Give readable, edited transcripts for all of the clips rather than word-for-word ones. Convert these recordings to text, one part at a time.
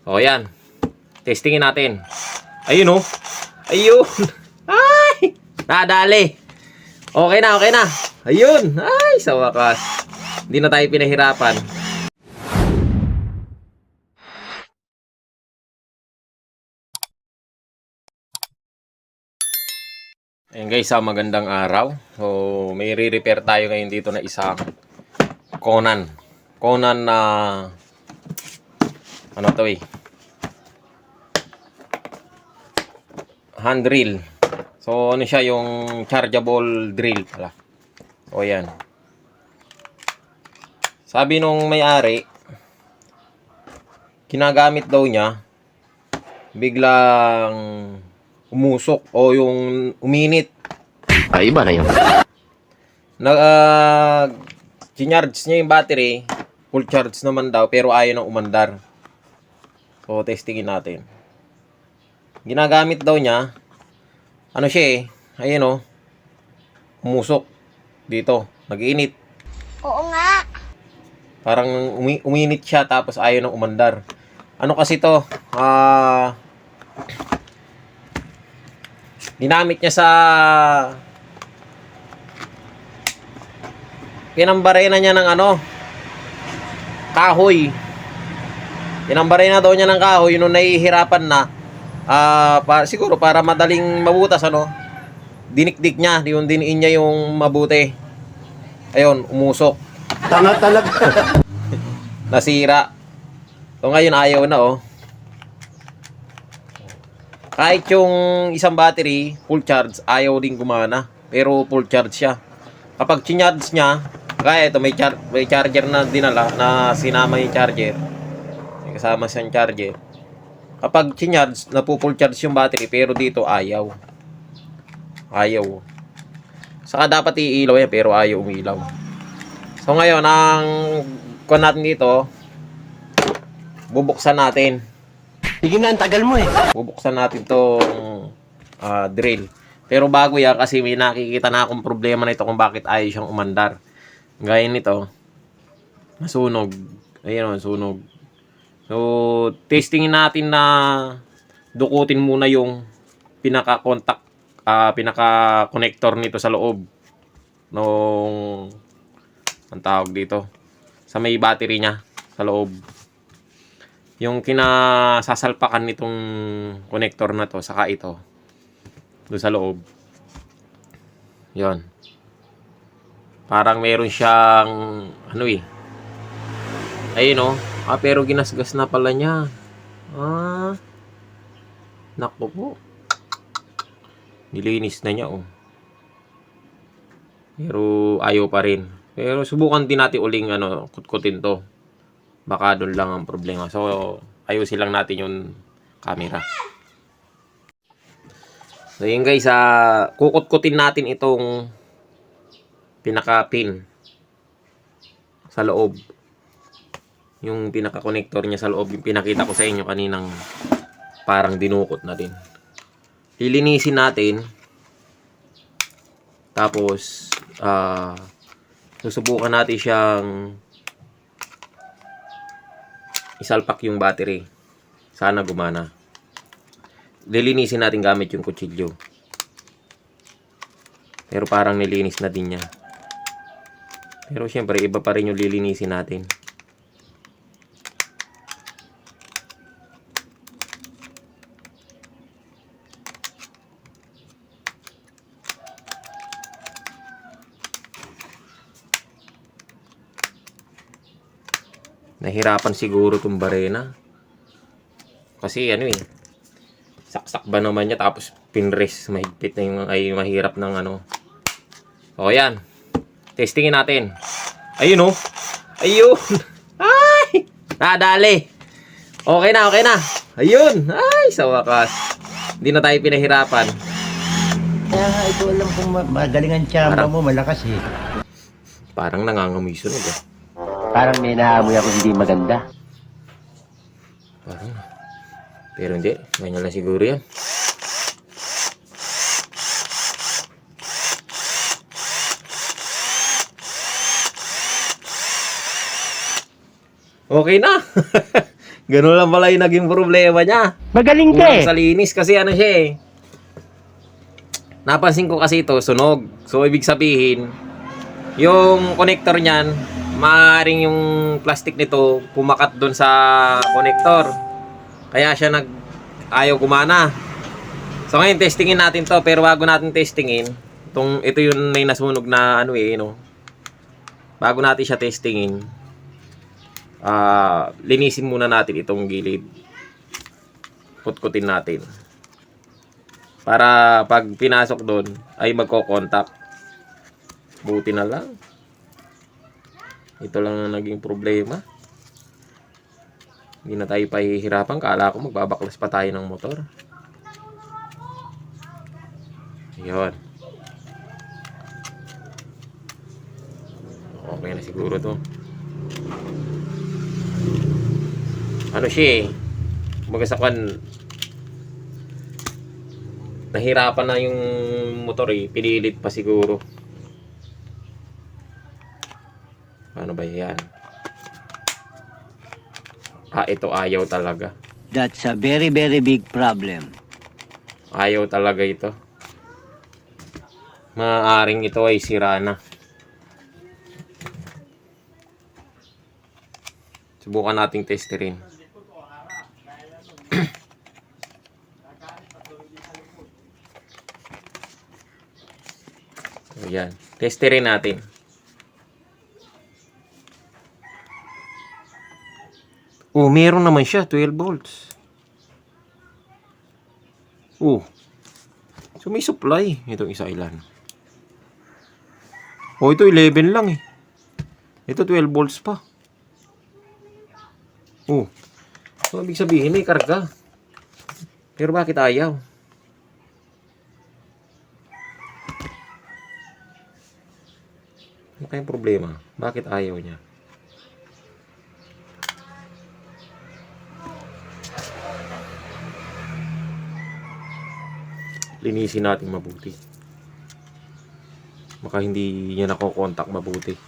O yan. Testingin natin. Ayun oh. Ayun. Ay! Nadali. Okay na, okay na. Ayun. Ay, sa wakas. Hindi na tayo pinahirapan. Ayun guys, magandang araw. So, may re-repair tayo ngayon dito na isang Conan. Conan na ano to hand drill. So, ano siya, yung chargeable drill pala. O yan. Sabi nung may-ari, ginagamit daw niya, biglang umusok o yung uminit. Ay, iba na yun. Ginarge niya yung battery, full charge naman daw, pero ayaw nang umandar. So, testingin natin. Ginagamit daw niya, ano siya ayun umusok dito, nag-iinit. Oo nga. Parang uminit siya tapos ayaw nang umandar. Ano kasi to? Ginamit niya sa pinambarena niya ng kahoy. Pinambarena daw niya ng kahoy nung nahihirapan na. Siguro para madaling mabutas dinikdik niya, yung diniin niya yung mabuti. Ayun, umusok. Tanga talaga. Nasira. So ngayon ayaw na Kahit yung isang battery, full charge, ayaw din gumana. Pero full charge siya. Kapag charge niya, kaya ito may charger na dinala, na sinama yung charger. May kasama siyang charger. Kapag charge, napu-full charge yung battery, pero dito ayaw. Ayaw. Saka dapat iilaw yan, pero ayaw umilaw. So ngayon, ang kuha natin dito, bubuksan natin. Sige nga, ang tagal mo eh. Bubuksan natin tong drill. Pero bago yan, kasi may nakikita na akong problema na ito kung bakit ayaw siyang umandar. Gaya nito, masunog. Ayun, sunog. So, testingin natin na dukutin muna yung pinaka-contact, pinaka-connector nito sa loob nung ang tawag dito, sa may battery niya sa loob. Yung kinasasalpakan nitong connector na to, saka ito doon sa loob. Yon. Parang meron siyang ayun pero ginasgas na pala niya. Nako po. Nilinis na niya Pero ayaw pa rin. Pero subukan din natin uling kutkutin to. Baka doon lang ang problema. So, ayusin lang natin yung camera. So, yun guys, kukutkutin natin itong pinaka-pin sa loob. Yung pinaka-connector niya sa loob, yung pinakita ko sa inyo kaninang parang dinukot na din. Lilinisin natin. Tapos, susubukan natin siyang isalpak yung battery. Sana gumana. Lilinisin natin gamit yung kutsilyo. Pero parang nilinis na din niya. Pero syempre, iba pa rin yung lilinisin natin. Nahirapan siguro itong barena. Kasi saksak ba naman niya tapos pinrest. Mahigpit na yung mahirap ng O yan. Testingin natin. Ayun Ayun. Ay! Nadali. Okay na, okay na. Ayun. Ay, sa wakas. Hindi na tayo pinahirapan. Kaya nga, ito alam kung magaling ang tsamba mo, malakas eh. Parang nangangamoy sunog Parang may naamoy ako hindi maganda. Parang. Pero hindi. Ganyan lang siguro yan. Okay na. Ganun lang pala yung naging problema niya. Magaling ka Kulang eh. sa linis kasi ano siya eh. Napansin ko kasi ito, sunog. So, ibig sabihin, yung connector niyan, maaaring yung plastic nito pumakat doon sa connector. Kaya siya ayaw gumana. So, ngayon, testingin natin to. Pero bago natin testingin, ito yung may nasunog na ano eh, no? Bago natin siya testingin, linisin muna natin itong gilid. Kutkutin natin. Para pag pinasok doon, ay magko-contact. Buti na lang. Ito lang ang naging problema. Hindi na tayo pahihirapan. Kala ko magbabaklas pa tayo ng motor. Yun. Okay na siguro to. Ano siya eh. Kumbaga sa kan, nahirapan na yung motor eh. Pinilit pa siguro. Ano ba yan? Ito ayaw talaga. That's a very, very big problem. Ayaw talaga ito. Maaaring ito ay sira na. Subukan nating testerin. So, yan. Testerin natin. Oh, meron naman siya. 12 volts. Oh. So, may supply. Itong isa ilan. Oh, ito 11 lang eh. Ito 12 volts pa. Oh. So, ibig sabihin may karga. Pero bakit ayaw? Ano kayang problema? Bakit ayaw niya? Linisin natin mabuti. Baka hindi niya nako-contact mabuti.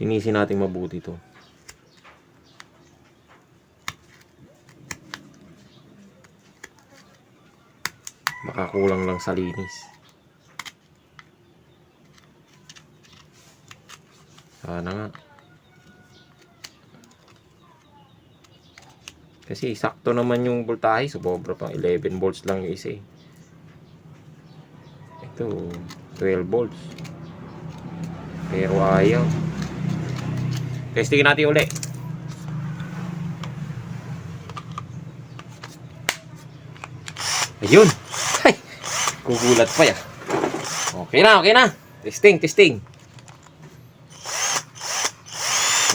Linisin natin mabuti to. Baka kulang lang sa linis. Sana nga. Kasi sakto naman yung voltahe. Sobra pang 11 volts lang yung isa eh. Ito 12 volts. Pero ayaw. Testingin natin uli. Ayun. Ay, kugulat pa yan. Okay na. Testing.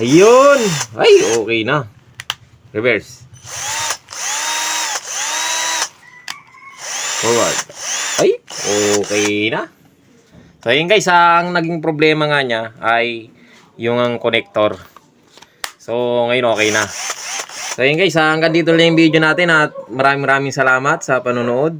Ayun. Ay, okay na. Reverse. Forward. Ay, okay na. So, yun guys, ang naging problema nga niya ay yung ang connector. So, ngayon okay na. So, yun guys, hanggang dito lang yung video natin at maraming salamat sa panonood.